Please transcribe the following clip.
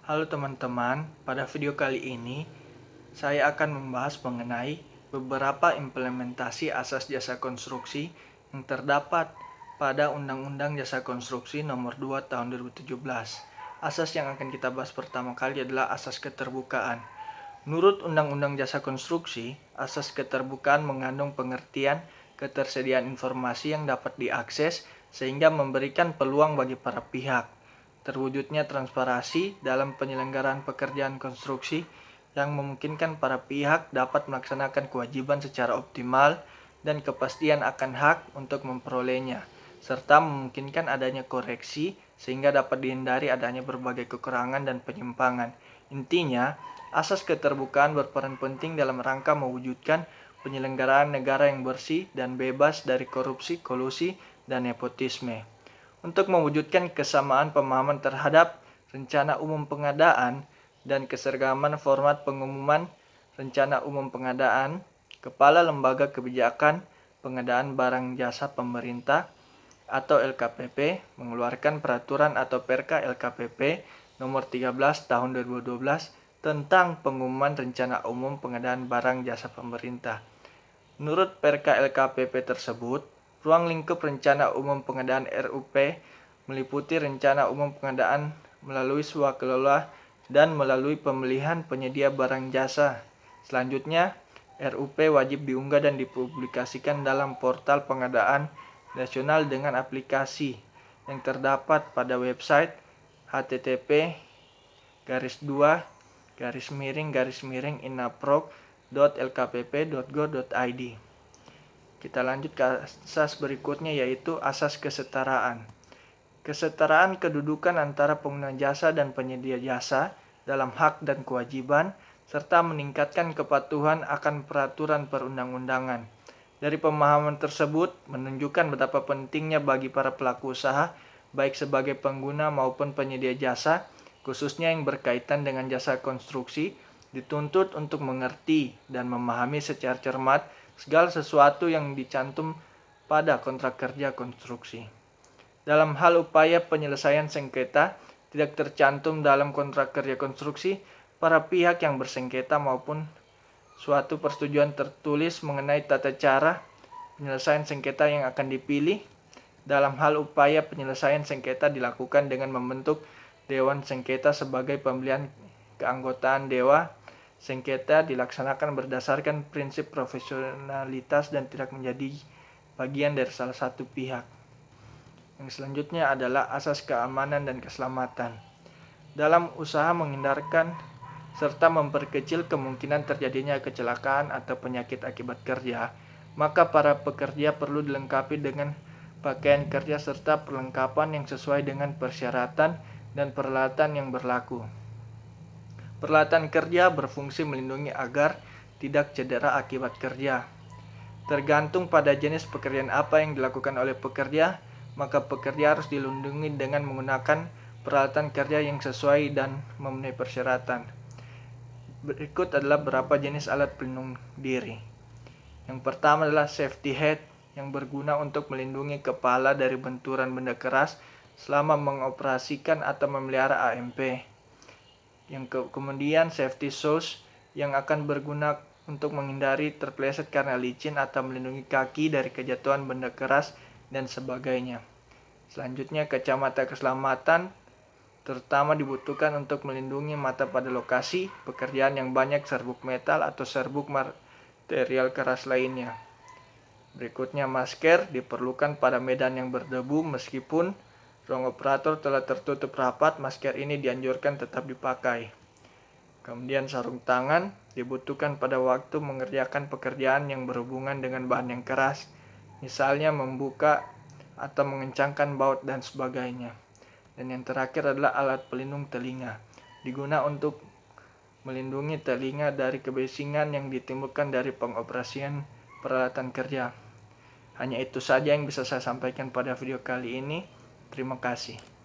Halo teman-teman, pada video kali ini saya akan membahas mengenai beberapa implementasi asas jasa konstruksi yang terdapat pada Undang-Undang Jasa Konstruksi Nomor 2 Tahun 2017. Asas yang akan kita bahas pertama kali adalah asas keterbukaan. Menurut Undang-Undang Jasa Konstruksi, asas keterbukaan mengandung pengertian ketersediaan informasi yang dapat diakses sehingga memberikan peluang bagi para pihak. Terwujudnya transparansi dalam penyelenggaraan pekerjaan konstruksi yang memungkinkan para pihak dapat melaksanakan kewajiban secara optimal dan kepastian akan hak untuk memperolehnya, serta memungkinkan adanya koreksi sehingga dapat dihindari adanya berbagai kekurangan dan penyimpangan. Intinya, asas keterbukaan berperan penting dalam rangka mewujudkan penyelenggaraan negara yang bersih dan bebas dari korupsi, kolusi, dan nepotisme. Untuk mewujudkan kesamaan pemahaman terhadap rencana umum pengadaan dan keseragaman format pengumuman rencana umum pengadaan, Kepala Lembaga Kebijakan Pengadaan Barang Jasa Pemerintah atau LKPP mengeluarkan peraturan atau Perka LKPP nomor 13 tahun 2012 tentang pengumuman rencana umum pengadaan barang jasa pemerintah. Menurut Perka LKPP tersebut, ruang lingkup rencana umum pengadaan RUP meliputi rencana umum pengadaan melalui swakelola dan melalui pemilihan penyedia barang jasa. Selanjutnya, RUP wajib diunggah dan dipublikasikan dalam portal pengadaan nasional dengan aplikasi yang terdapat pada website http://inaprog.lkpp.go.id. Kita lanjut ke asas berikutnya, yaitu asas kesetaraan. Kesetaraan kedudukan antara pengguna jasa dan penyedia jasa dalam hak dan kewajiban, serta meningkatkan kepatuhan akan peraturan perundang-undangan. Dari pemahaman tersebut menunjukkan betapa pentingnya bagi para pelaku usaha, baik sebagai pengguna maupun penyedia jasa, khususnya yang berkaitan dengan jasa konstruksi, dituntut untuk mengerti dan memahami secara cermat segala sesuatu yang dicantum pada kontrak kerja konstruksi. Dalam hal upaya penyelesaian sengketa tidak tercantum dalam kontrak kerja konstruksi, para pihak yang bersengketa maupun suatu persetujuan tertulis mengenai tata cara penyelesaian sengketa yang akan dipilih. Dalam hal upaya penyelesaian sengketa dilakukan dengan membentuk Dewan Sengketa sebagai pemilihan keanggotaan Dewa Sengketa dilaksanakan berdasarkan prinsip profesionalitas dan tidak menjadi bagian dari salah satu pihak. Yang selanjutnya adalah asas keamanan dan keselamatan. Dalam usaha menghindarkan serta memperkecil kemungkinan terjadinya kecelakaan atau penyakit akibat kerja, maka para pekerja perlu dilengkapi dengan pakaian kerja serta perlengkapan yang sesuai dengan persyaratan dan peralatan yang berlaku. Peralatan kerja berfungsi melindungi agar tidak cedera akibat kerja. Tergantung pada jenis pekerjaan apa yang dilakukan oleh pekerja, maka pekerja harus dilindungi dengan menggunakan peralatan kerja yang sesuai dan memenuhi persyaratan. Berikut adalah beberapa jenis alat pelindung diri. Yang pertama adalah safety hat yang berguna untuk melindungi kepala dari benturan benda keras selama mengoperasikan atau memelihara AMP. Kemudian safety shoes yang akan berguna untuk menghindari terpeleset karena licin atau melindungi kaki dari kejatuhan benda keras dan sebagainya. Selanjutnya kacamata keselamatan terutama dibutuhkan untuk melindungi mata pada lokasi pekerjaan yang banyak serbuk metal atau serbuk material keras lainnya. Berikutnya masker diperlukan pada medan yang berdebu meskipun ruang operator telah tertutup rapat, masker ini dianjurkan tetap dipakai. Kemudian sarung tangan dibutuhkan pada waktu mengerjakan pekerjaan yang berhubungan dengan bahan yang keras, misalnya membuka atau mengencangkan baut dan sebagainya. Dan yang terakhir adalah alat pelindung telinga, digunakan untuk melindungi telinga dari kebisingan yang ditimbulkan dari pengoperasian peralatan kerja. Hanya itu saja yang bisa saya sampaikan pada video kali ini. Terima kasih.